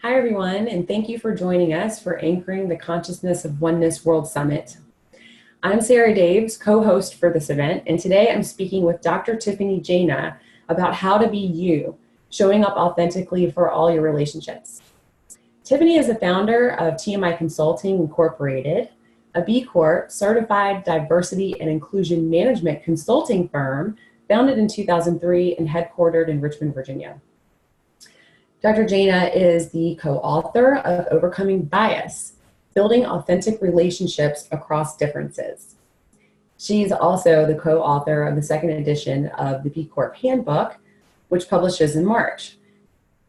Hi, everyone, and thank you for joining us for Anchoring the Consciousness of Oneness World Summit. I'm Sarah Daves, co-host for this event, and today I'm speaking with Dr. Tiffany Jana about how to be you, showing up authentically for all your relationships. Tiffany is the founder of TMI Consulting Incorporated, a B Corp certified diversity and inclusion management consulting firm founded in 2003 and headquartered in Richmond, Virginia. Dr. Jana is the co-author of Overcoming Bias, Building Authentic Relationships Across Differences. She's also the co-author of the second edition of the B Corp Handbook, which publishes in March.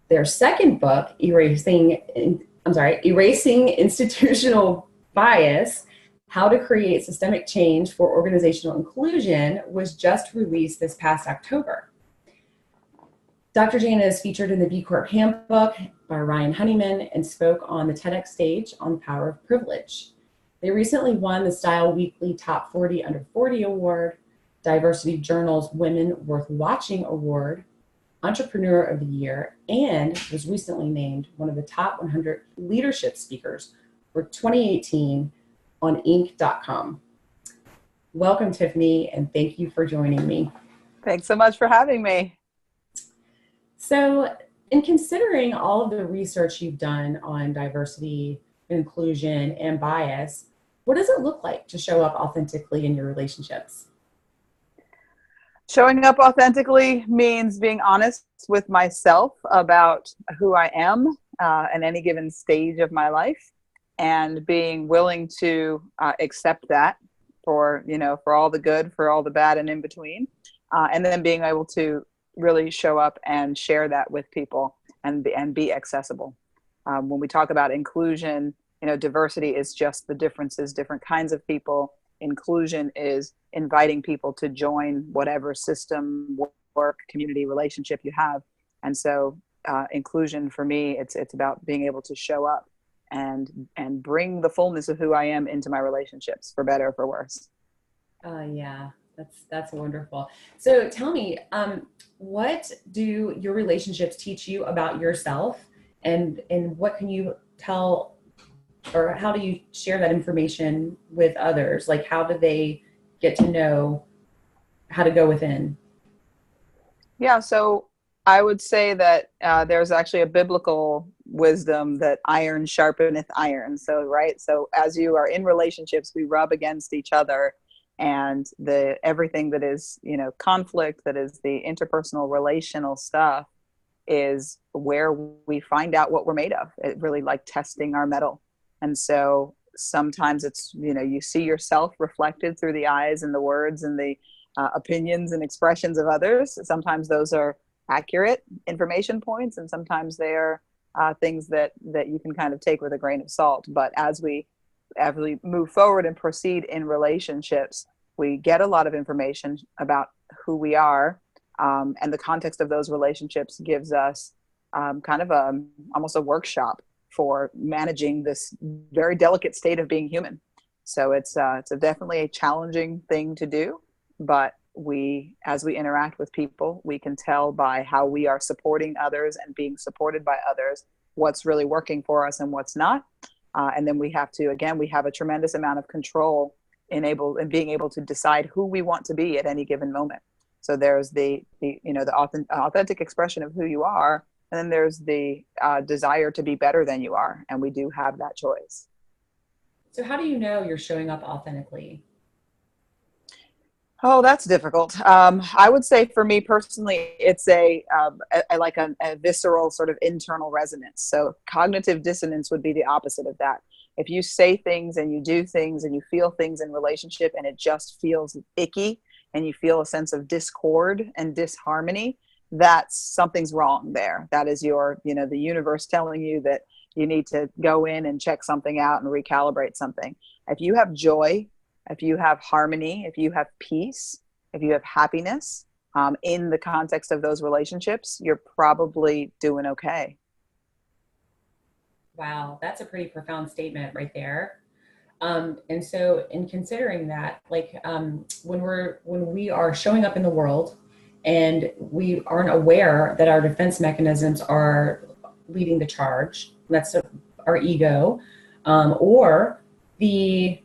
Their second book, Erasing Institutional Bias, How to Create Systemic Change for Organizational Inclusion, was just released this past October. Dr. Jana is featured in the B Corp Handbook by Ryan Honeyman and spoke on the TEDx stage on the power of privilege. They recently won the Style Weekly Top 40 Under 40 Award, Diversity Journal's Women Worth Watching Award, Entrepreneur of the Year, and was recently named one of the top 100 leadership speakers for 2018 on Inc.com. Welcome, Tiffany, and thank you for joining me. Thanks so much for having me. So, in considering all of the research you've done on diversity, inclusion, and bias, what does it look like to show up authentically in your relationships? Showing up authentically means being honest with myself about who I am at any given stage of my life, and being willing to accept that for all the good, for all the bad, and in between, and then being able to really show up and share that with people and be accessible. When we talk about inclusion, diversity is just the differences, different kinds of people. Inclusion is inviting people to join whatever system, work, community, relationship you have. And so inclusion for me, it's about being able to show up and bring the fullness of who I am into my relationships, for better or for worse. Yeah, that's wonderful. So tell me, what do your relationships teach you about yourself, and what can you tell, or how do you share that information with others? Like, how do they get to know how to go within? Yeah, so I would say that there's actually a biblical wisdom that iron sharpeneth iron. So, right. So as you are in relationships, we rub against each other, and everything that is, conflict, that is the interpersonal relational stuff, is where we find out what we're made of. It really, like testing our metal. And so sometimes it's, you see yourself reflected through the eyes and the words and the opinions and expressions of others. Sometimes those are accurate information points, and sometimes they are things that you can kind of take with a grain of salt. But as we move forward and proceed in relationships, we get a lot of information about who we are, and the context of those relationships gives us kind of almost a workshop for managing this very delicate state of being human. So it's definitely a challenging thing to do, but as we interact with people, we can tell by how we are supporting others and being supported by others what's really working for us and what's not. And then we have a tremendous amount of control in being able to decide who we want to be at any given moment. So there's the authentic expression of who you are, and then there's the desire to be better than you are, and we do have that choice. So how do you know you're showing up authentically? Oh, that's difficult. I would say for me personally, it's a visceral sort of internal resonance. So cognitive dissonance would be the opposite of that. If you say things and you do things and you feel things in relationship and it just feels icky, and you feel a sense of discord and disharmony, that's something's wrong there. That is the universe telling you that you need to go in and check something out and recalibrate something. If you have joy, if you have harmony, if you have peace, if you have happiness in the context of those relationships, you're probably doing okay. Wow, that's a pretty profound statement right there. And so in considering that, when we are showing up in the world and we aren't aware that our defense mechanisms are leading the charge, that's our ego, or the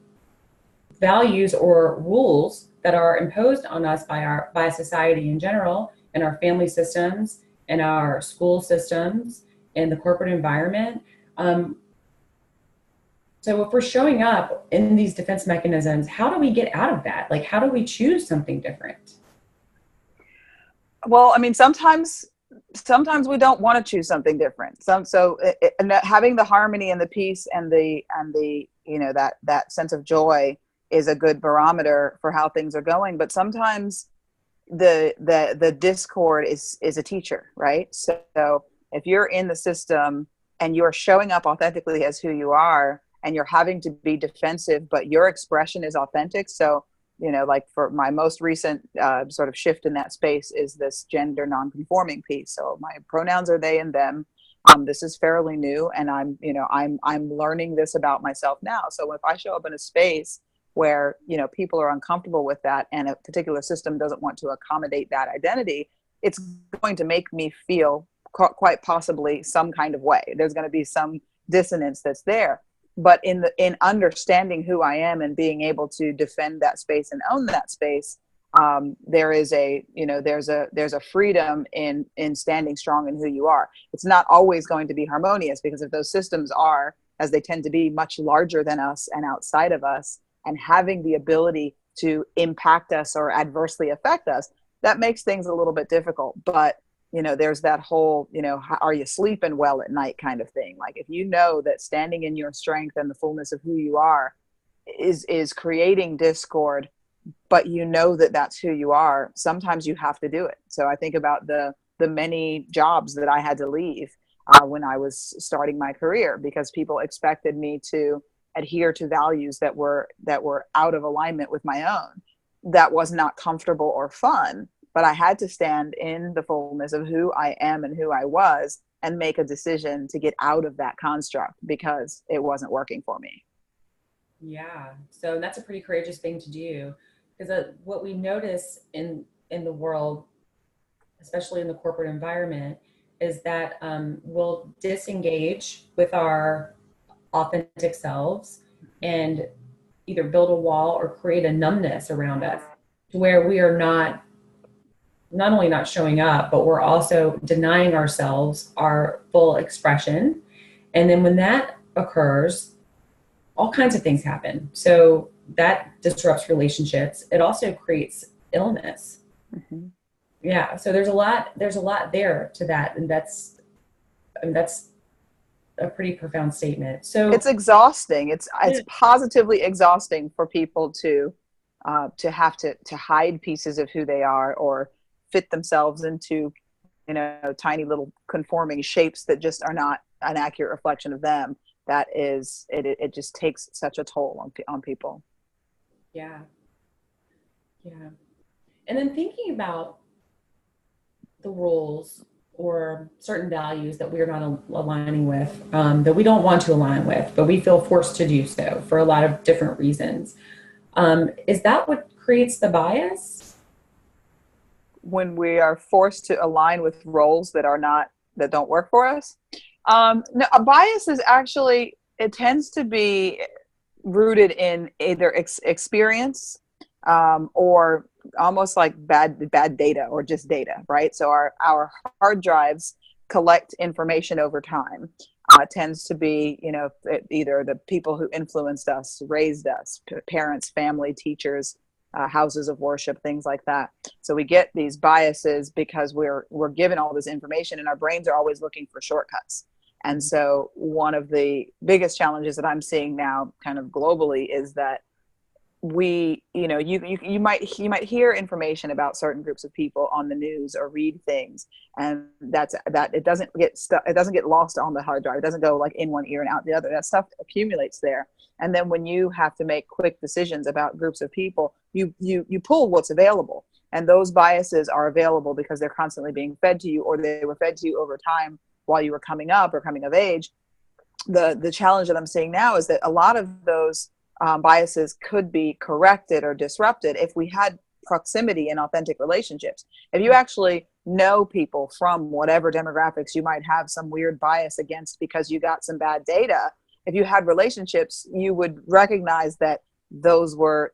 values or rules that are imposed on us by society in general, and our family systems, and our school systems, and the corporate environment. So if we're showing up in these defense mechanisms, how do we get out of that? Like, how do we choose something different? Well, I mean, sometimes we don't want to choose something different. And having the harmony and the peace and the that sense of joy is a good barometer for how things are going. But sometimes the discord is a teacher, right? So if you're in the system and you're showing up authentically as who you are, and you're having to be defensive, but your expression is authentic. So, like for my most recent sort of shift in that space is this gender non-conforming piece. So my pronouns are they and them. This is fairly new, and I'm learning this about myself now. So if I show up in a space where, people are uncomfortable with that, and a particular system doesn't want to accommodate that identity, it's going to make me feel quite possibly some kind of way. There's going to be some dissonance that's there. But in understanding who I am and being able to defend that space and own that space, there's a freedom in standing strong in who you are. It's not always going to be harmonious, because if those systems are, as they tend to be, much larger than us and outside of us, and having the ability to impact us or adversely affect us, that makes things a little bit difficult. But there's that whole, are you sleeping well at night kind of thing. Like, if you know that standing in your strength and the fullness of who you are is creating discord, but that's who you are, sometimes you have to do it. So I think about the many jobs that I had to leave when I was starting my career, because people expected me to adhere to values that were out of alignment with my own. That was not comfortable or fun. But I had to stand in the fullness of who I am and who I was, and make a decision to get out of that construct because it wasn't working for me. Yeah. So that's a pretty courageous thing to do, because what we notice in the world, especially in the corporate environment, is that we'll disengage with our authentic selves and either build a wall or create a numbness around us, to where we are not only not showing up, but we're also denying ourselves our full expression. And then when that occurs, all kinds of things happen. So that disrupts relationships. It also creates illness. Mm-hmm. Yeah. So there's a lot there to that. And that's a pretty profound statement. So it's exhausting. It's positively exhausting for people to have to hide pieces of who they are, or fit themselves into, tiny little conforming shapes that just are not an accurate reflection of them. That is, it just takes such a toll on people. Yeah. Yeah. And then thinking about the rules or certain values that we're not aligning with, that we don't want to align with, but we feel forced to do so for a lot of different reasons. Is that what creates the bias? When we are forced to align with roles that don't work for us. No, a bias is actually, it tends to be rooted in either experience, or almost like bad data, or just data, right? So our hard drives collect information over time. Tends to be, either the people who influenced us, raised us, parents, family, teachers, houses of worship, things like that. So we get these biases because we're given all this information, and our brains are always looking for shortcuts. And so one of the biggest challenges that I'm seeing now, kind of globally, is that you might hear information about certain groups of people on the news or read things, and that it doesn't get lost on the hard drive. It doesn't go like in one ear and out the other. That stuff accumulates there. And then when you have to make quick decisions about groups of people, you pull what's available. And those biases are available because they're constantly being fed to you, or they were fed to you over time while you were coming up or coming of age. The challenge that I'm seeing now is that a lot of those biases could be corrected or disrupted if we had proximity in authentic relationships. If you actually know people from whatever demographics you might have some weird bias against because you got some bad data, if you had relationships, you would recognize that those were,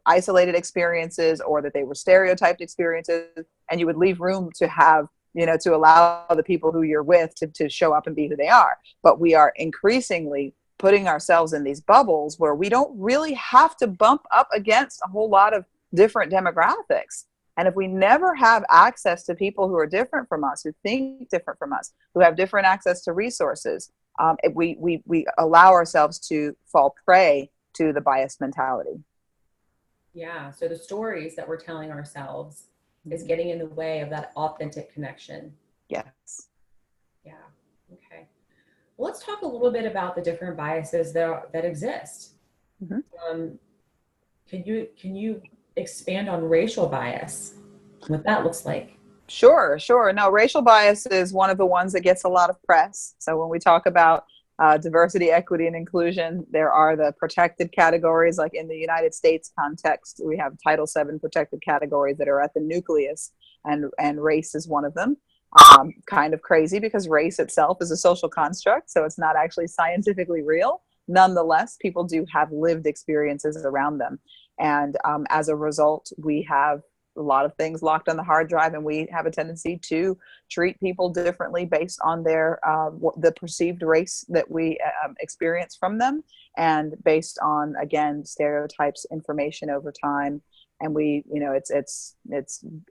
isolated experiences, or that they were stereotyped experiences, and you would leave room to have, to allow the people who you're with to show up and be who they are. But we are increasingly putting ourselves in these bubbles where we don't really have to bump up against a whole lot of different demographics. And if we never have access to people who are different from us, who think different from us, who have different access to resources, we allow ourselves to fall prey to the biased mentality. Yeah. So the stories that we're telling ourselves is getting in the way of that authentic connection. Yes. Yeah. Okay. Well, let's talk a little bit about the different biases that exist. Mm-hmm. Can you expand on racial bias, what that looks like? Sure. No, racial bias is one of the ones that gets a lot of press. So when we talk about diversity, equity, and inclusion, there are the protected categories. Like in the United States context, we have Title VII protected categories that are at the nucleus, and race is one of them. Kind of crazy because race itself is a social construct, so it's not actually scientifically real. Nonetheless, people do have lived experiences around them. And as a result, we have a lot of things locked on the hard drive, and we have a tendency to treat people differently based on their the perceived race that we experience from them, and based on, again, stereotypes, information over time. And we, it's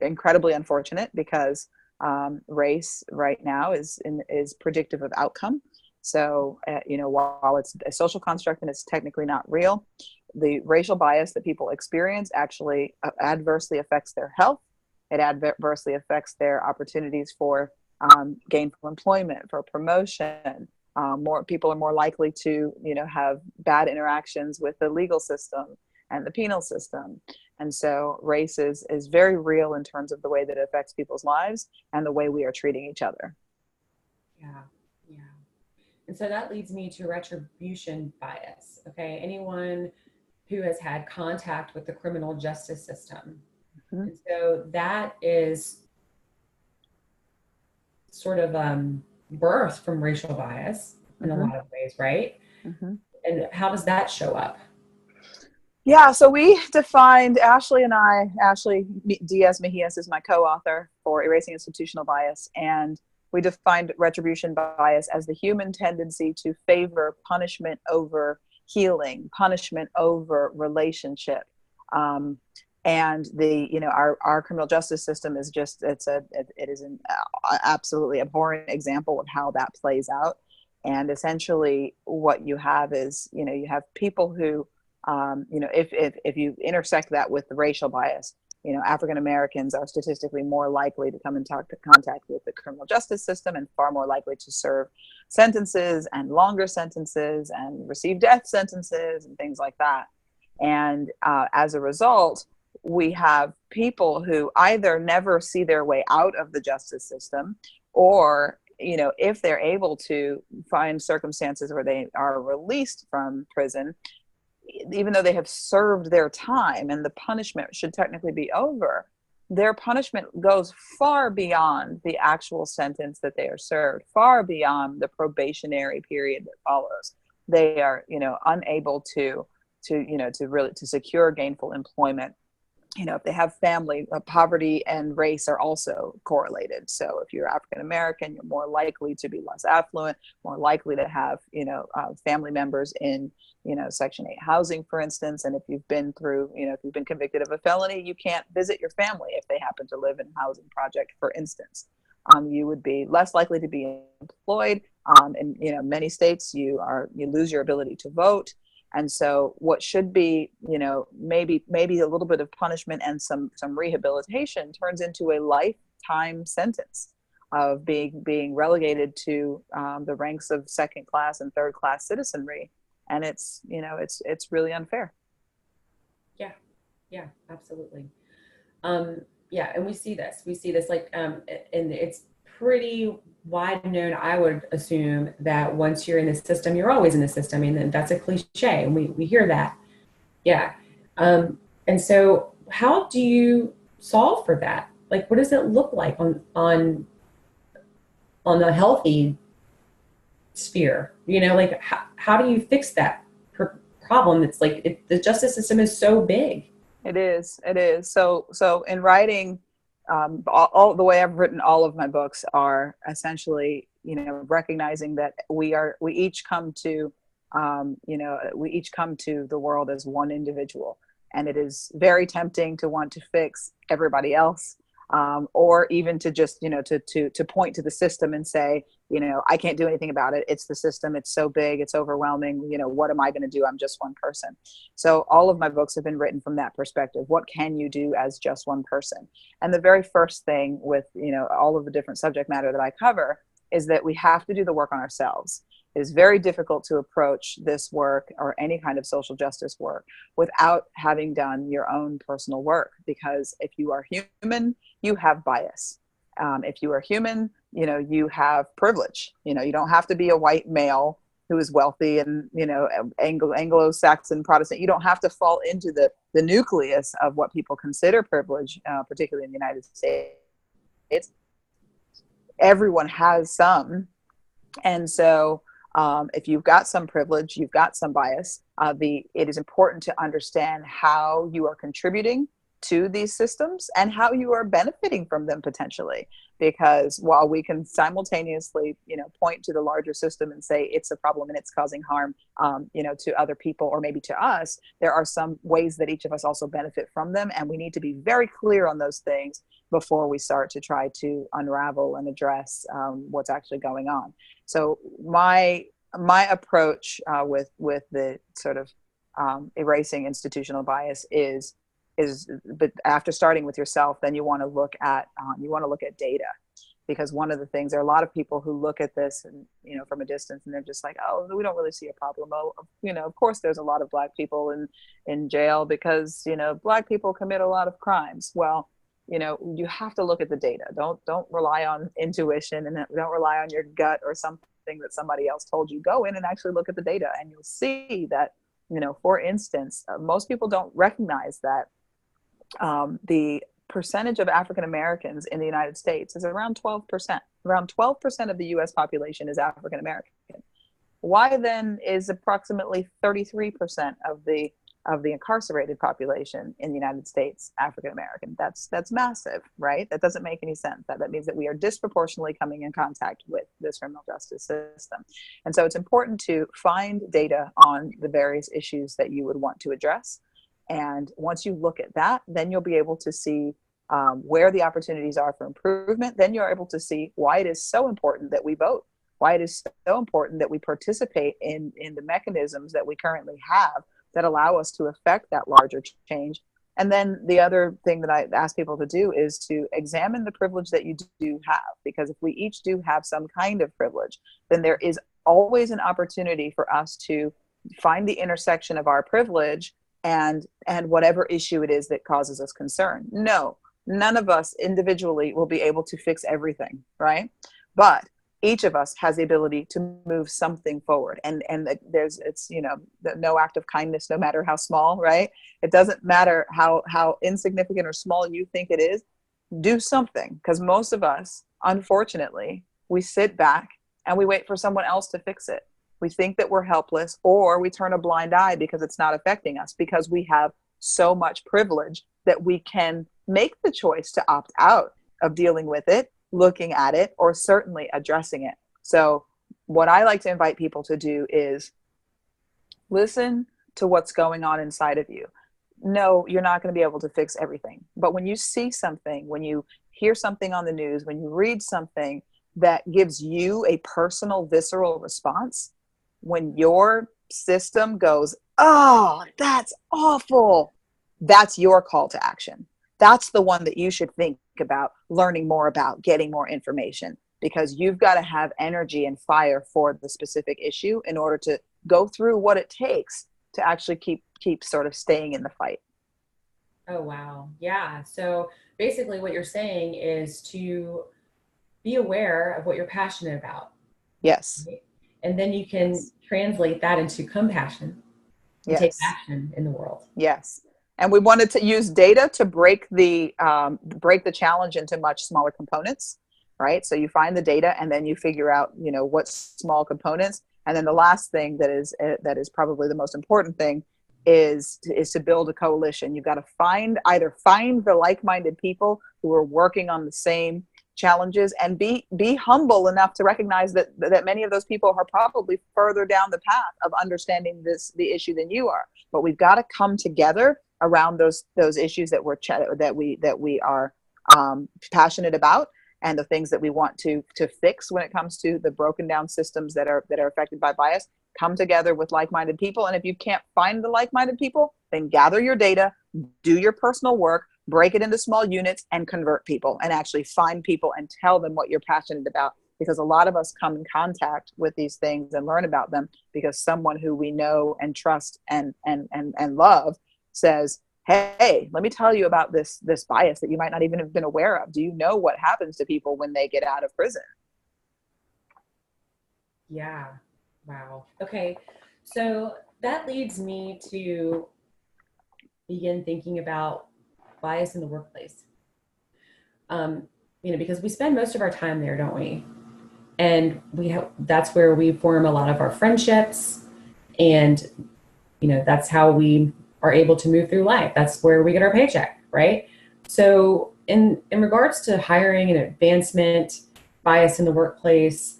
incredibly unfortunate because race right now is predictive of outcome. So, while it's a social construct and it's technically not real, the racial bias that people experience actually adversely affects their health. It adversely affects their opportunities for gainful employment, for promotion. More people are more likely to, have bad interactions with the legal system and the penal system. And so race is very real in terms of the way that it affects people's lives and the way we are treating each other. Yeah. And so that leads me to retribution bias. Okay. Anyone who has had contact with the criminal justice system. Mm-hmm. And so that is sort of birthed from racial bias in a lot of ways, right? Mm-hmm. And how does that show up? Yeah, so we defined, Ashley Diaz Mejias is my co-author for Erasing Institutional Bias, and we defined retribution bias as the human tendency to favor punishment over healing, punishment over relationship. And our criminal justice system is it is an absolutely abhorrent example of how that plays out. And essentially what you have is, you have people who, if you intersect that with the racial bias, African Americans are statistically more likely to come in contact with the criminal justice system, and far more likely to serve sentences and longer sentences and receive death sentences and things like that. And as a result, we have people who either never see their way out of the justice system, or, if they're able to find circumstances where they are released from prison, even though they have served their time and the punishment should technically be over, their punishment goes far beyond the actual sentence that they are served, far beyond the probationary period that follows. They are, unable to secure gainful employment. If they have family, poverty and race are also correlated. So if you're African American, you're more likely to be less affluent, more likely to have, family members in, Section 8 housing, for instance. And if you've been through, if you've been convicted of a felony, you can't visit your family if they happen to live in a housing project, for instance. You would be less likely to be employed. In many states, you lose your ability to vote. And so what should be, maybe a little bit of punishment and some rehabilitation turns into a lifetime sentence of being relegated to the ranks of second class and third class citizenry. And it's really unfair. Yeah, absolutely. Yeah. And we see this like, and it's pretty wide known, I would assume, that once you're in the system, you're always in the system. I mean, that's a cliche, and we hear that. Yeah. And so how do you solve for that? Like, what does it look like on a healthy sphere? You know, like how do you fix that problem? It's like the justice system is so big. It is. It is. So in writing, all the way I've written all of my books are essentially, recognizing that we each come to, we each come to the world as one individual, and it is very tempting to want to fix everybody else, or even to just, to point to the system and say, I can't do anything about it. It's the system. It's so big. It's overwhelming. What am I going to do? I'm just one person. So all of my books have been written from that perspective. What can you do as just one person? And the very first thing with, all of the different subject matter that I cover is that we have to do the work on ourselves. It is very difficult to approach this work or any kind of social justice work without having done your own personal work, because if you are human, you have bias. If you are human, you have privilege. You don't have to be a white male who is wealthy and, Anglo-Saxon Protestant. You don't have to fall into the nucleus of what people consider privilege, particularly in the United States. Everyone has some. And so if you've got some privilege, you've got some bias, it is important to understand how you are contributing to these systems and how you are benefiting from them potentially. Because while we can simultaneously, point to the larger system and say it's a problem and it's causing harm, to other people or maybe to us, there are some ways that each of us also benefit from them. And we need to be very clear on those things before we start to try to unravel and address what's actually going on. So my approach with the sort of erasing institutional bias is, but after starting with yourself, then you want to look at data, because one of the things, there are a lot of people who look at this and, from a distance, and they're just like, oh, we don't really see a problem. Oh, of course there's a lot of Black people in jail because, Black people commit a lot of crimes. Well, you have to look at the data. Don't rely on intuition, and don't rely on your gut or something that somebody else told you. Go in and actually look at the data, and you'll see that, for instance, most people don't recognize that the percentage of African Americans in the United States is around 12%. Around 12% of the US population is African American. Why then is approximately 33% of the incarcerated population in the United States African American? That's massive, right? That doesn't make any sense. That means that we are disproportionately coming in contact with this criminal justice system. And so it's important to find data on the various issues that you would want to address. And once you look at that, then you'll be able to see where the opportunities are for improvement. Then you're able to see why it is so important that we vote, why it is so important that we participate in the mechanisms that we currently have that allow us to affect that larger change. And then the other thing that I ask people to do is to examine the privilege that you do have, because if we each do have some kind of privilege, then there is always an opportunity for us to find the intersection of our privilege and whatever issue it is that causes us concern. No, none of us individually will be able to fix everything, right? But each of us has the ability to move something forward. And it's no act of kindness, no matter how small, right? It doesn't matter how insignificant or small you think it is, do something. Because most of us, unfortunately, we sit back and we wait for someone else to fix it. We think that we're helpless, or we turn a blind eye because it's not affecting us, because we have so much privilege that we can make the choice to opt out of dealing with it, looking at it, or certainly addressing it. So what I like to invite people to do is listen to what's going on inside of you. No, you're not going to be able to fix everything. But when you see something, when you hear something on the news, when you read something that gives you a personal, visceral response, when your system goes, oh, that's awful, that's your call to action. That's the one that you should think about learning more about, getting more information, because you've got to have energy and fire for the specific issue in order to go through what it takes to actually keep sort of staying in the fight. Oh, wow. Yeah. So basically what you're saying is to be aware of what you're passionate about. Yes. Right? And then you can translate that into compassion and take Yes. action in the world. Yes. And we wanted to use data to break the challenge into much smaller components, right? So you find the data and then you figure out, what small components. And then the last thing that is probably the most important thing is to build a coalition. You've got to find the like-minded people who are working on the same challenges, and be humble enough to recognize that many of those people are probably further down the path of understanding the issue than you are. But we've got to come together around those issues that we are passionate about, and the things that we want to fix when it comes to the broken down systems that are affected by bias. Come together with like-minded people. And if you can't find the like-minded people, then gather your data, do your personal work, break it into small units, and convert people, and actually find people and tell them what you're passionate about. Because a lot of us come in contact with these things and learn about them because someone who we know and trust and love says, hey, let me tell you about this bias that you might not even have been aware of. Do you know what happens to people when they get out of prison? Yeah. Wow. Okay. So that leads me to begin thinking about bias in the workplace. Because we spend most of our time there, don't we? And that's where we form a lot of our friendships, and that's how we are able to move through life. That's where we get our paycheck, right? So in regards to hiring and advancement, bias in the workplace,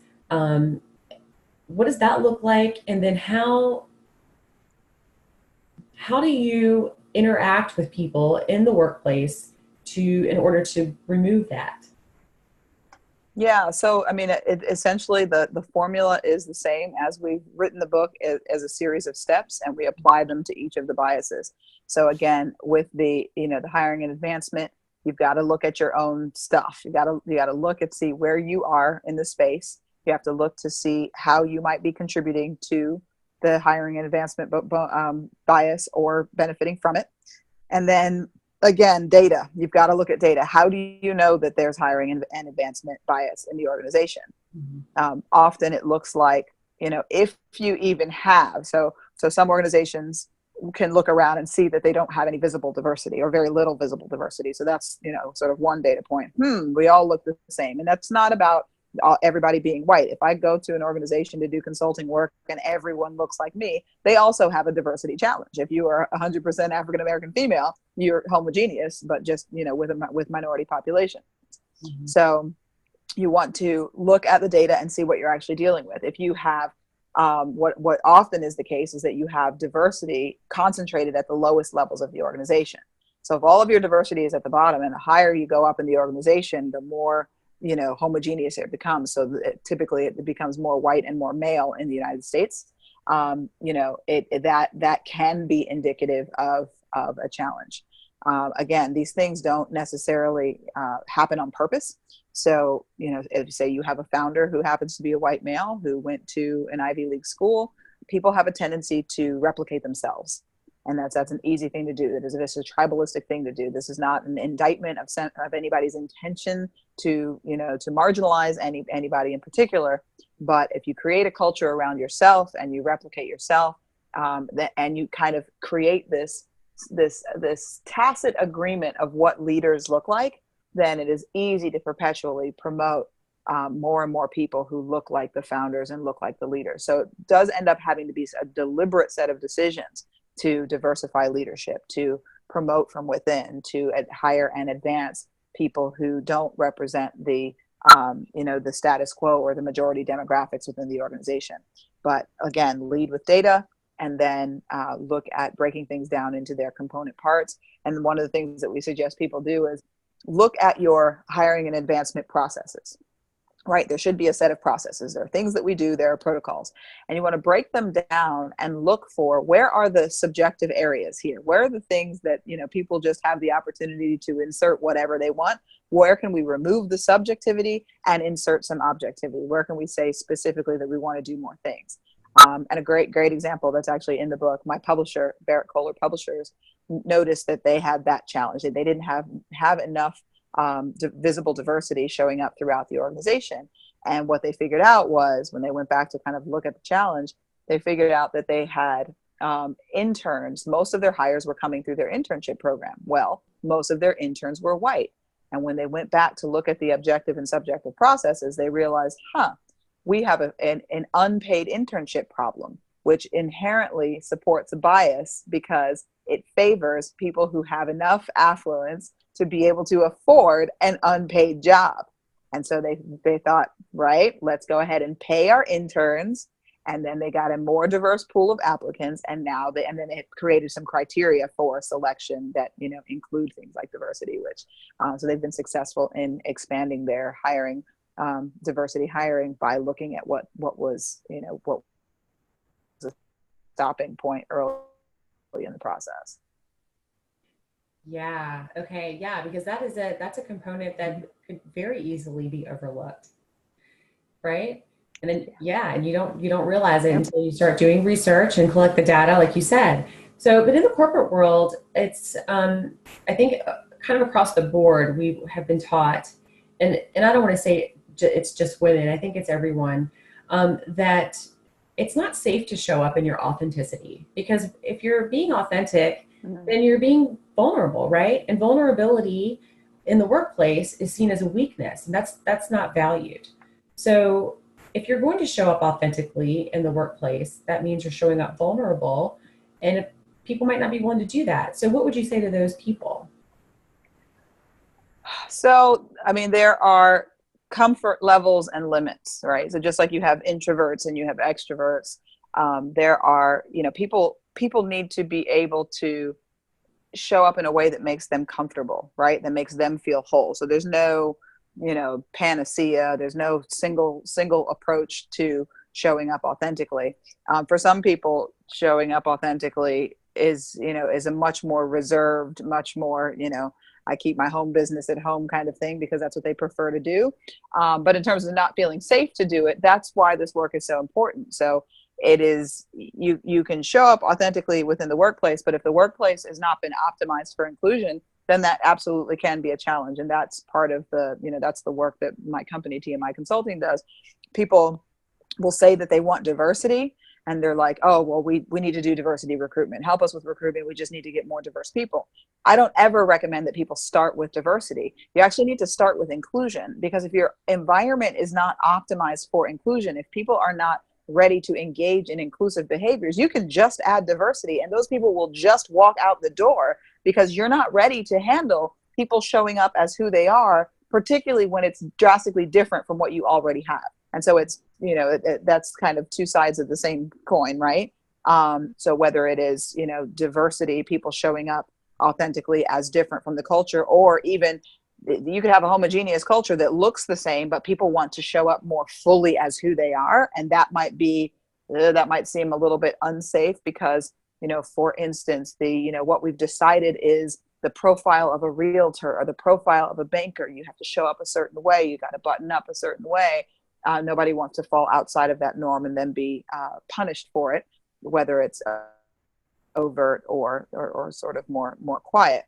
what does that look like? And then how do you interact with people in the workplace in order to remove that? Yeah, so I mean, essentially the formula is the same as we've written the book as a series of steps, and we apply them to each of the biases. So again, with the hiring and advancement, you've got to look at your own stuff. You got to look and see where you are in the space. You have to look to see how you might be contributing to the hiring and advancement bias or benefiting from it. And then again, data. You've got to look at data. How do you know that there's hiring and advancement bias in the organization? Mm-hmm. Often it looks like, if you even have, so some organizations can look around and see that they don't have any visible diversity or very little visible diversity. So that's, sort of one data point. We all look the same. And that's not about everybody being white. If I go to an organization to do consulting work and everyone looks like me, they also have a diversity challenge. If you are 100% African American female, you're homogeneous, but just with minority population. Mm-hmm. So you want to look at the data and see what you're actually dealing with. If you have what often is the case is that you have diversity concentrated at the lowest levels of the organization. So if all of your diversity is at the bottom, and the higher you go up in the organization, the more homogeneous it becomes. So typically it becomes more white and more male in the United States. That can be indicative of a challenge. Again, these things don't necessarily happen on purpose. So, if say you have a founder who happens to be a white male who went to an Ivy League school, people have a tendency to replicate themselves. And that's an easy thing to do. This is a tribalistic thing to do. This is not an indictment of anybody's intention to marginalize anybody in particular. But if you create a culture around yourself and you replicate yourself, and you kind of create this tacit agreement of what leaders look like, then it is easy to perpetually promote more and more people who look like the founders and look like the leaders. So it does end up having to be a deliberate set of decisions to diversify leadership, to promote from within, to hire and advance people who don't represent the status quo or the majority demographics within the organization. But again, lead with data, and then look at breaking things down into their component parts. And one of the things that we suggest people do is look at your hiring and advancement processes. Right? There should be a set of processes. There are things that we do, there are protocols, and you want to break them down and look for where are the subjective areas here? Where are the things that, people just have the opportunity to insert whatever they want? Where can we remove the subjectivity and insert some objectivity? Where can we say specifically that we want to do more things? And a great example that's actually in the book, my publisher, Barrett Kohler Publishers, noticed that they had that challenge. They didn't have enough visible diversity showing up throughout the organization. And what they figured out was, when they went back to kind of look at the challenge, they figured out that they had interns, most of their hires were coming through their internship program. Well, most of their interns were white. And when they went back to look at the objective and subjective processes, they realized, we have an unpaid internship problem, which inherently supports a bias because it favors people who have enough affluence to be able to afford an unpaid job. And so they thought, right, let's go ahead and pay our interns. And then they got a more diverse pool of applicants. And then it created some criteria for selection that, include things like diversity, which, so they've been successful in expanding their hiring, diversity hiring, by looking at what was a stopping point early in the process. Yeah. Okay. Yeah. Because that's a component that could very easily be overlooked. Right. And then, and you don't realize it until you start doing research and collect the data, like you said. So, but in the corporate world, it's, I think kind of across the board, we have been taught, and I don't want to say it's just women, I think it's everyone, that it's not safe to show up in your authenticity, because if you're being authentic, then you're being vulnerable, right? And vulnerability in the workplace is seen as a weakness, and that's not valued. So if you're going to show up authentically in the workplace, that means you're showing up vulnerable, and people might not be willing to do that. So what would you say to those people? So, there are comfort levels and limits, right? So just like you have introverts and you have extroverts, there are, people need to be able to show up in a way that makes them comfortable, right? That makes them feel whole. So there's no, panacea. There's no single approach to showing up authentically. For some people, showing up authentically is a much more reserved, much more, I keep my home business at home kind of thing, because that's what they prefer to do. But in terms of not feeling safe to do it, that's why this work is so important. So it is, you can show up authentically within the workplace, but if the workplace has not been optimized for inclusion, then that absolutely can be a challenge. And that's part of the, that's the work that my company, TMI Consulting, does. People will say that they want diversity, and they're like, oh, well, we need to do diversity recruitment. Help us with recruitment. We just need to get more diverse people. I don't ever recommend that people start with diversity. You actually need to start with inclusion, because if your environment is not optimized for inclusion, if people are not ready to engage in inclusive behaviors, you can just add diversity and those people will just walk out the door, because you're not ready to handle people showing up as who they are, particularly when it's drastically different from what you already have. And so it's, that's kind of two sides of the same coin, right? So whether it is, diversity, people showing up authentically as different from the culture, or even you could have a homogeneous culture that looks the same, but people want to show up more fully as who they are. And that might seem a little bit unsafe, because, for instance, what we've decided is the profile of a realtor or the profile of a banker. You have to show up a certain way. You got to button up a certain way. Nobody wants to fall outside of that norm and then be punished for it, whether it's overt or sort of more quiet.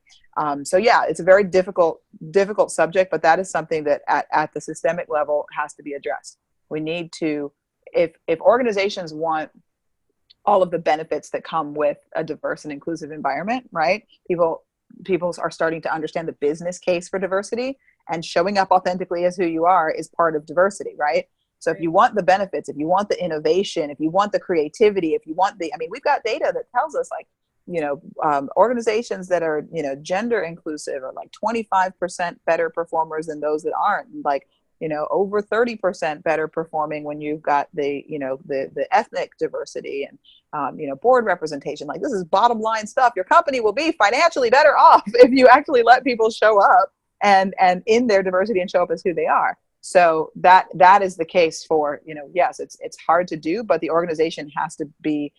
So yeah, it's a very difficult subject, but that is something that at the systemic level has to be addressed. We need to, if organizations want all of the benefits that come with a diverse and inclusive environment, right? People are starting to understand the business case for diversity, and showing up authentically as who you are is part of diversity, right? So if you want the benefits, if you want the innovation, if you want the creativity, if you want we've got data that tells us organizations that are, gender inclusive are like 25% better performers than those that aren't, over 30% better performing when you've got the ethnic diversity and, board representation. Like, this is bottom line stuff. Your company will be financially better off if you actually let people show up and in their diversity and show up as who they are. So that is the case for, yes, it's hard to do, but the organization has to be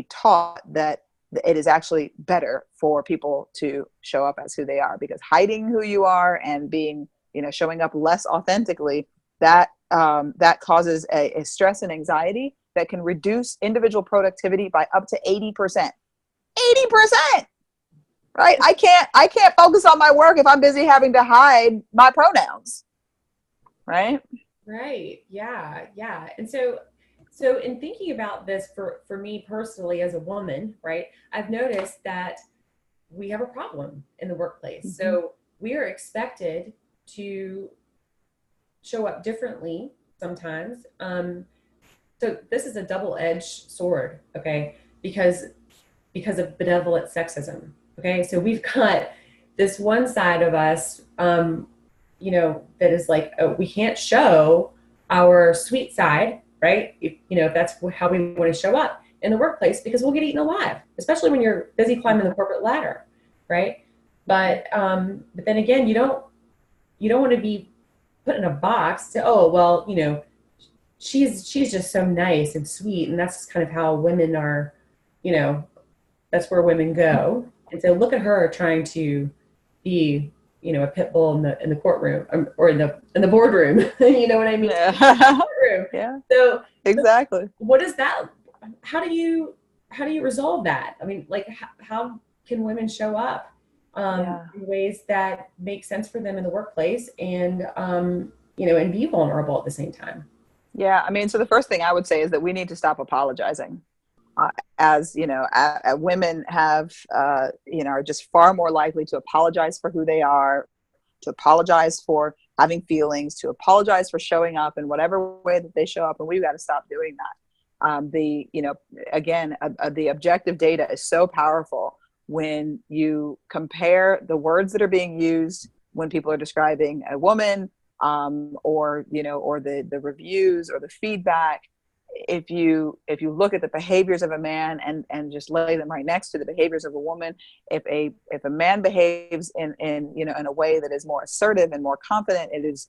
taught that it is actually better for people to show up as who they are, because hiding who you are and being, showing up less authentically, that causes a stress and anxiety that can reduce individual productivity by up to 80%. 80%! Right? I can't focus on my work if I'm busy having to hide my pronouns. Right? Right. Yeah. Yeah. And so So in thinking about this for me personally as a woman, right, I've noticed that we have a problem in the workplace. Mm-hmm. So we are expected to show up differently sometimes. So this is a double-edged sword, okay? Because of benevolent sexism. Okay, so we've got this one side of us, that is like, oh, we can't show our sweet side, right? If that's how we want to show up in the workplace, because we'll get eaten alive, especially when you're busy climbing the corporate ladder, right? But then again, you don't want to be put in a box to, oh well, she's just so nice and sweet, and that's kind of how women are, you know that's where women go. And so look at her trying to be, a pit bull in the courtroom, or in the boardroom. You know what I mean? Yeah. Courtroom. Yeah, So exactly. what is that? How do you resolve that? I mean, like, how can women show up Yeah. in ways that make sense for them in the workplace, and be vulnerable at the same time? Yeah. I mean, so the first thing I would say is that we need to stop apologizing. As you know, women have, are just far more likely to apologize for who they are, to apologize for having feelings, to apologize for showing up in whatever way that they show up, and we've got to stop doing that. The objective data is so powerful when you compare the words that are being used when people are describing a woman, or the reviews or the feedback. If you look at the behaviors of a man and just lay them right next to the behaviors of a woman, if a man behaves in a way that is more assertive and more confident, it is,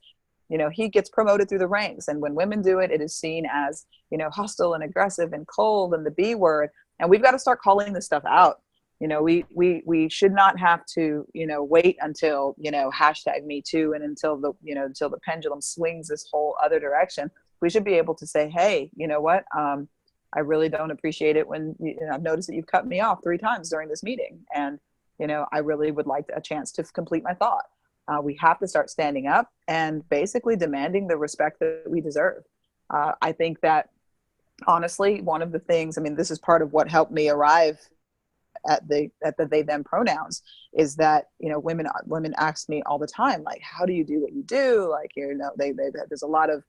he gets promoted through the ranks. And when women do it, it is seen as, hostile and aggressive and cold and the B word. And we've got to start calling this stuff out. We should not have to, wait until, hashtag me too, and until the pendulum swings this whole other direction. We should be able to say, hey, you know what? I really don't appreciate it when I've noticed that you've cut me off 3 times during this meeting. And, I really would like a chance to complete my thought. We have to start standing up and basically demanding the respect that we deserve. I think that, honestly, one of the things, I mean, this is part of what helped me arrive at the they them pronouns, is that women ask me all the time, like, how do you do what you do? Like, they there's a lot of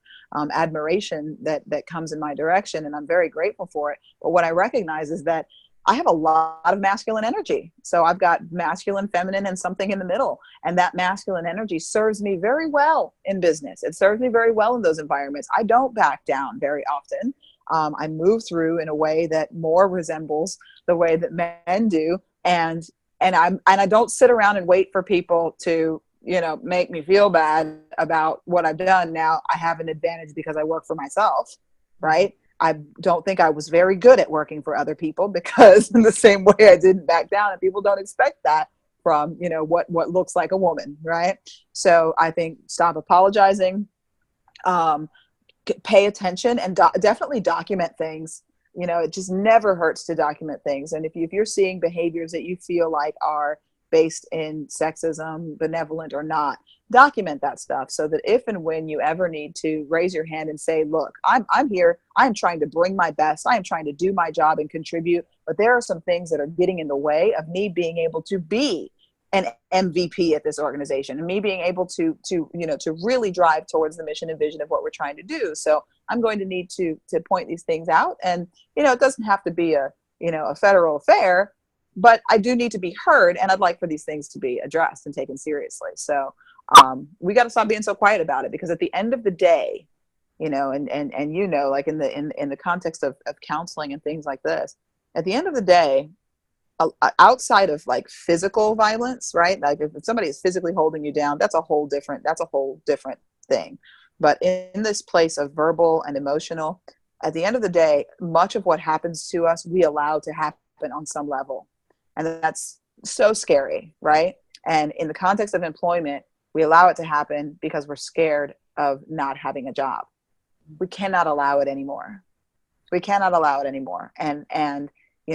admiration that comes in my direction, and I'm very grateful for it. But what I recognize is that I have a lot of masculine energy. So I've got masculine, feminine, and something in the middle. And that masculine energy serves me very well in business. It serves me very well in those environments. I don't back down very often. I move through in a way that more resembles the way that men do. And I don't sit around and wait for people to, make me feel bad about what I've done. Now I have an advantage because I work for myself, right? I don't think I was very good at working for other people, because in the same way I didn't back down, and people don't expect that from, what looks like a woman, right? So I think stop apologizing, pay attention, and definitely document things. It just never hurts to document things. And if you're seeing behaviors that you feel like are based in sexism, benevolent or not, document that stuff, so that if and when you ever need to raise your hand and say, look, I'm here, I'm trying to bring my best, I am trying to do my job and contribute, but there are some things that are getting in the way of me being able to be an MVP at this organization, and me being able to really drive towards the mission and vision of what we're trying to do. So I'm going to need to point these things out. And it doesn't have to be a federal affair, but I do need to be heard, and I'd like for these things to be addressed and taken seriously. So we got to stop being so quiet about it, because at the end of the day, and like in the context of counseling and things like this, at the end of the day, outside of like physical violence, right? Like if somebody is physically holding you down, that's a whole different thing. But in this place of verbal and emotional, at the end of the day, much of what happens to us, we allow to happen on some level. And that's so scary, right? And in the context of employment, we allow it to happen because we're scared of not having a job. We cannot allow it anymore. And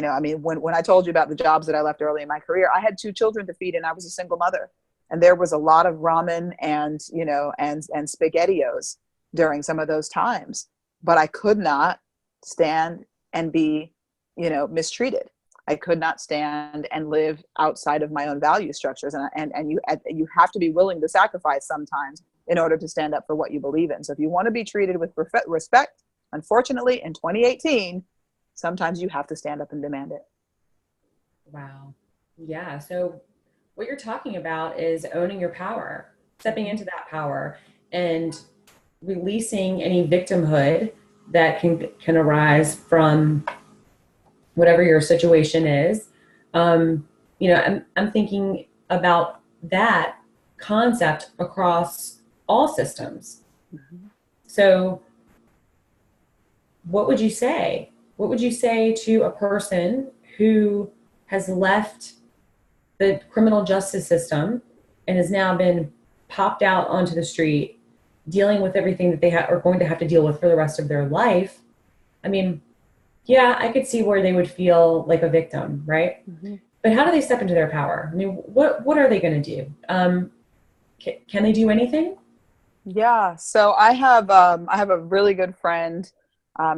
I mean, when I told you about the jobs that I left early in my career, I had 2 children to feed, and I was a single mother. And there was a lot of ramen and SpaghettiOs during some of those times. But I could not stand and be, mistreated. I could not stand and live outside of my own value structures. And you have to be willing to sacrifice sometimes in order to stand up for what you believe in. So if you want to be treated with respect, unfortunately, in 2018, sometimes you have to stand up and demand it. Wow. Yeah. So what you're talking about is owning your power, stepping into that power, and releasing any victimhood that can arise from whatever your situation is. I'm thinking about that concept across all systems. Mm-hmm. So what would you say? What would you say to a person who has left the criminal justice system and has now been popped out onto the street, dealing with everything that they are going to have to deal with for the rest of their life? I mean, yeah, I could see where they would feel like a victim, right? Mm-hmm. But how do they step into their power? I mean, what are they going to do? Can they do anything? Yeah. So I have a really good friend.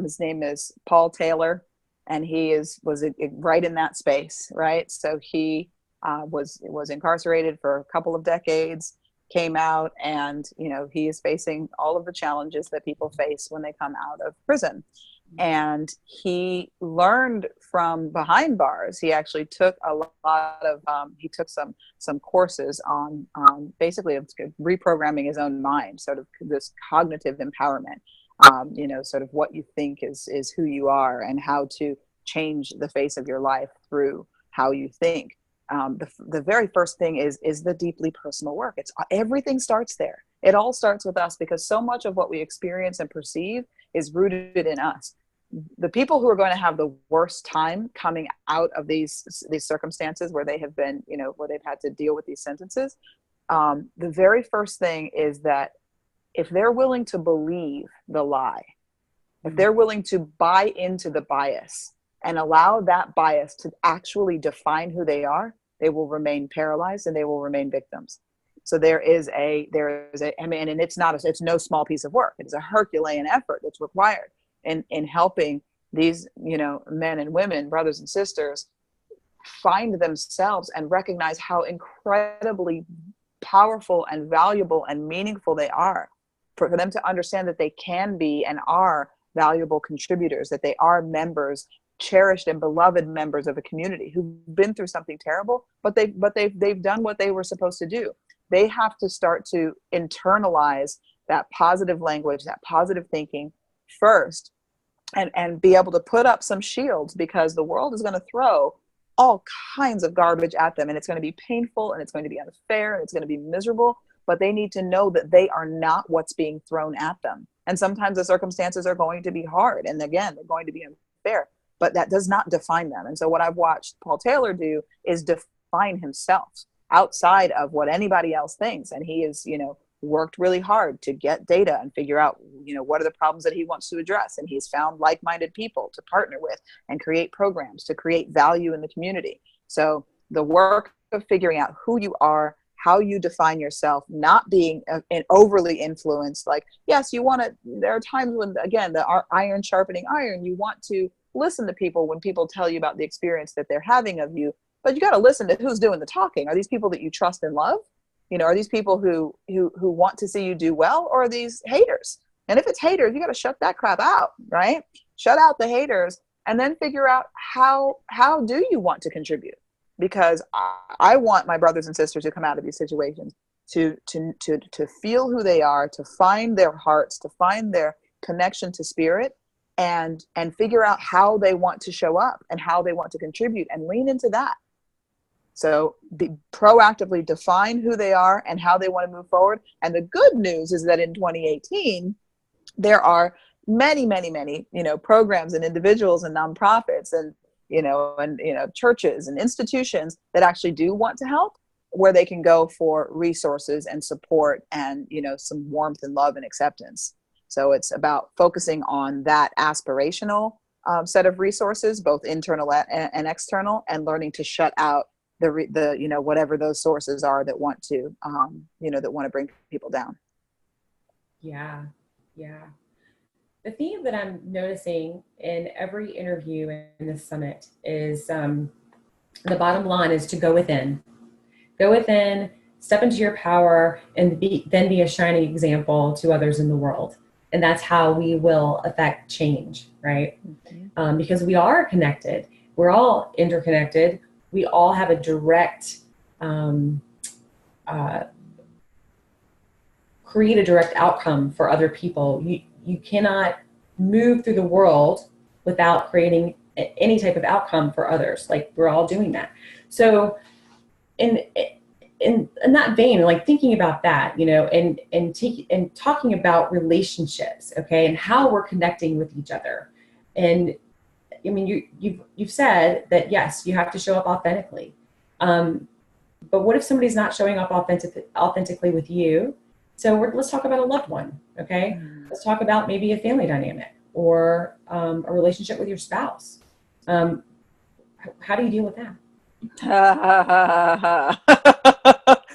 His name is Paul Taylor, and he was right in that space, right? So he was incarcerated for a couple of decades, came out, and he is facing all of the challenges that people face when they come out of prison. And he learned from behind bars. He actually took a lot of he took some courses on basically reprogramming his own mind, sort of this cognitive empowerment. Sort of what you think is who you are, and how to change the face of your life through how you think. The very first thing is the deeply personal work. It's everything starts there. It all starts with us, because so much of what we experience and perceive is rooted in us. The people who are going to have the worst time coming out of these circumstances where they have been, where they've had to deal with these sentences, the very first thing is that if they're willing to believe the lie, if they're willing to buy into the bias and allow that bias to actually define who they are, they will remain paralyzed and they will remain victims. So there is a, I mean, and it's no small piece of work. It's a Herculean effort that's required in helping these, men and women, brothers and sisters, find themselves and recognize how incredibly powerful and valuable and meaningful they are, for them to understand that they can be and are valuable contributors, that they are members, cherished and beloved members of a community who've been through something terrible, but they've done what they were supposed to do. They have to start to internalize that positive language, that positive thinking first, and be able to put up some shields, because the world is going to throw all kinds of garbage at them, and it's going to be painful, and it's going to be unfair, and it's going to be miserable, but they need to know that they are not what's being thrown at them. And sometimes the circumstances are going to be hard, and again, they're going to be unfair, but that does not define them. And so what I've watched Paul Taylor do is define himself outside of what anybody else thinks. And he is, worked really hard to get data and figure out, what are the problems that he wants to address. And he's found like-minded people to partner with and create programs to create value in the community. So the work of figuring out who you are, how you define yourself, not being overly influenced. Like, yes, there are times when, again, the iron sharpening iron, you want to listen to people when people tell you about the experience that they're having of you, but you got to listen to who's doing the talking. Are these people that you trust and love? Are these people who want to see you do well, or are these haters? And if it's haters, you got to shut that crap out, right? Shut out the haters, and then figure out how do you want to contribute? Because I want my brothers and sisters who come out of these situations to feel who they are, to find their hearts, to find their connection to spirit, and figure out how they want to show up and how they want to contribute, and lean into that. So proactively define who they are and how they want to move forward. And the good news is that in 2018, there are many, many, many, programs and individuals and nonprofits and, churches and institutions that actually do want to help, where they can go for resources and support and, some warmth and love and acceptance. So it's about focusing on that aspirational set of resources, both internal and external, and learning to shut out the whatever those sources are that want to that want to bring people down. Yeah. the theme that I'm noticing in every interview in this summit is the bottom line is to go within. Go within, step into your power, and then be a shining example to others in the world. And that's how we will affect change, right? Mm-hmm. Because we are connected. We're all interconnected. We all have a direct, create a direct outcome for other people. You cannot move through the world without creating any type of outcome for others. Like, we're all doing that. So in that vein, like thinking about that, you know, and talking about relationships, okay, and how we're connecting with each other. And I mean, you've said that, yes, you have to show up authentically. But what if somebody's not showing up authentically with you? So let's talk about a loved one, okay? Let's talk about maybe a family dynamic or a relationship with your spouse. How do you deal with that?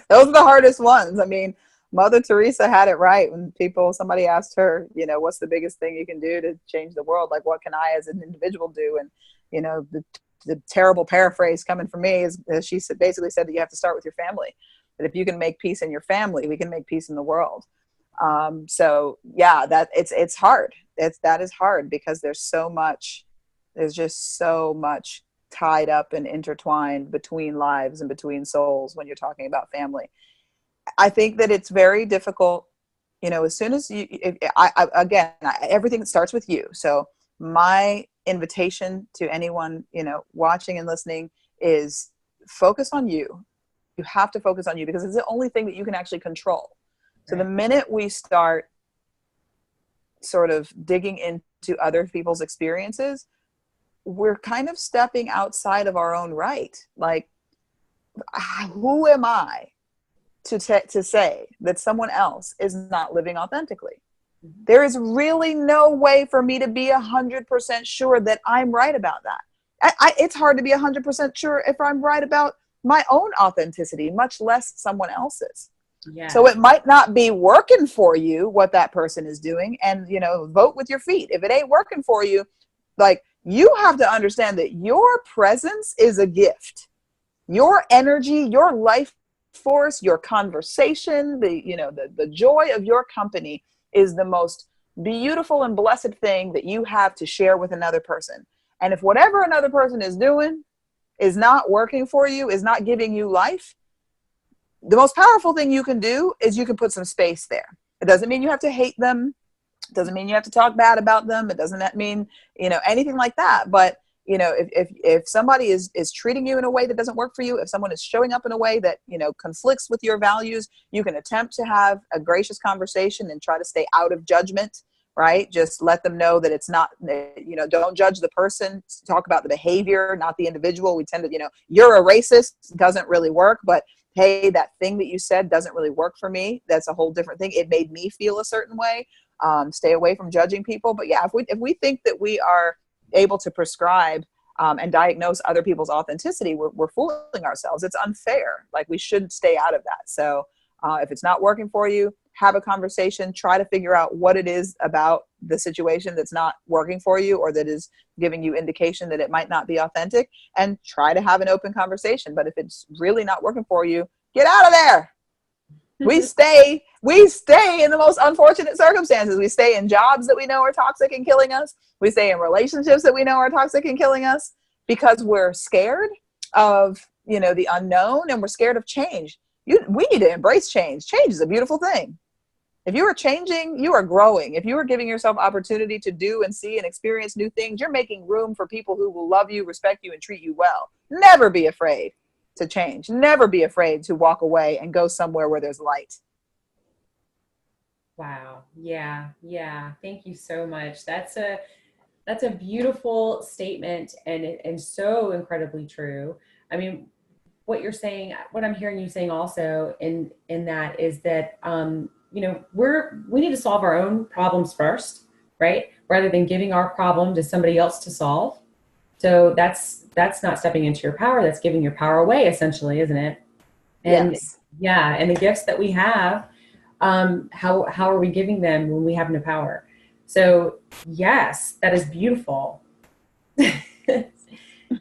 Those are the hardest ones. I mean, Mother Teresa had it right when somebody asked her, you know, what's the biggest thing you can do to change the world? Like, what can I as an individual do? And, you know, the terrible paraphrase coming from me is she basically said that you have to start with your family. That if you can make peace in your family, we can make peace in the world. So yeah, that it's hard. That is hard because there's just so much tied up and intertwined between lives and between souls when you're talking about family. I think that it's very difficult, you know, as soon as everything starts with you. So my invitation to anyone, you know, watching and listening is focus on you. You have to focus on you because it's the only thing that you can actually control. So the minute we start sort of digging into other people's experiences, we're kind of stepping outside of our own right. Like, who am I to say that someone else is not living authentically? There is really no way for me to be 100% sure that I'm right about that. It's hard to be 100% sure if I'm right about my own authenticity, much less someone else's. Yeah. So it might not be working for you what that person is doing, and, you know, vote with your feet. If it ain't working for you, like, you have to understand that your presence is a gift. Your energy, your life force, your conversation, the joy of your company is the most beautiful and blessed thing that you have to share with another person. And if whatever another person is doing is not working for you, is not giving you life, the most powerful thing you can do is you can put some space there. It doesn't mean you have to hate them. It doesn't mean you have to talk bad about them. It doesn't mean, you know, anything like that. But, you know, if somebody is treating you in a way that doesn't work for you, if someone is showing up in a way that, you know, conflicts with your values, you can attempt to have a gracious conversation and try to stay out of judgment, right? Just let them know that it's not, you know, don't judge the person, talk about the behavior, not the individual. We tend to, you know, you're a racist, doesn't really work, but hey, that thing that you said doesn't really work for me. That's a whole different thing. It made me feel a certain way. Stay away from judging people. But yeah, if we think that we are able to prescribe and diagnose other people's authenticity, we're fooling ourselves. It's unfair. Like, we should stay out of that. So if it's not working for you, have a conversation, try to figure out what it is about the situation that's not working for you or that is giving you indication that it might not be authentic, and try to have an open conversation. But if it's really not working for you, get out of there. We stay in the most unfortunate circumstances. We stay in jobs that we know are toxic and killing us. We stay in relationships that we know are toxic and killing us because we're scared of, you know, the unknown, and we're scared of change. We need to embrace change. Change is a beautiful thing. If you are changing, you are growing. If you are giving yourself opportunity to do and see and experience new things, you're making room for people who will love you, respect you, and treat you well. Never be afraid to change. Never be afraid to walk away and go somewhere where there's light. Wow. Yeah. Yeah. Thank you so much. That's a beautiful statement, and so incredibly true. I mean, what you're saying, what I'm hearing you saying also in that is that, you know, we need to solve our own problems first, right? Rather than giving our problem to somebody else to solve. So that's not stepping into your power. That's giving your power away, essentially, isn't it? And yes. Yeah. And the gifts that we have, how are we giving them when we have no power? So yes, that is beautiful. Thank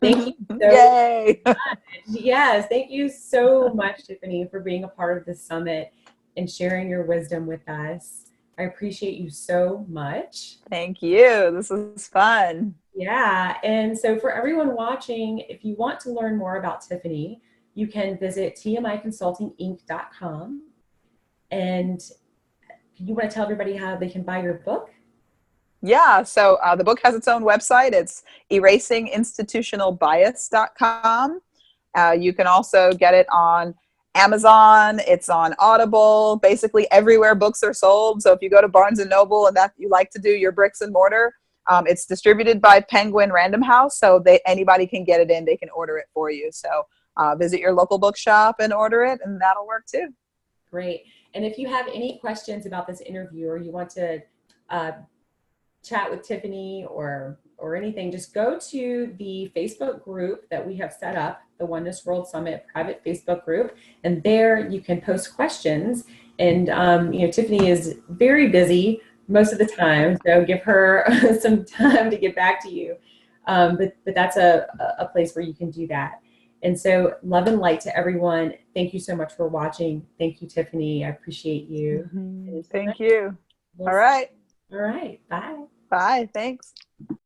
you so Yay! much. Yes, thank you so much, Tiffany, for being a part of this summit and sharing your wisdom with us. I appreciate you so much. Thank you. This was fun. Yeah, and so for everyone watching, if you want to learn more about Tiffany, you can visit tmiconsultinginc.com. And you want to tell everybody how they can buy your book? Yeah, so the book has its own website. It's erasinginstitutionalbias.com. You can also get it on Amazon. It's on Audible, basically everywhere books are sold. So if you go to Barnes and Noble and that you like to do your bricks and mortar, it's distributed by Penguin Random House. So anybody can get it in. They can order it for you. So visit your local bookshop and order it, and that'll work too. Great. And if you have any questions about this interview, or you want to chat with Tiffany or anything, just go to the Facebook group that we have set up, the Oneness World Summit private Facebook group, and there you can post questions. And Tiffany is very busy most of the time, so give her some time to get back to you. But that's a place where you can do that. And so, love and light to everyone. Thank you so much for watching. Thank you, Tiffany. I appreciate you. Thank you. All right. All right. Bye. Bye. Thanks.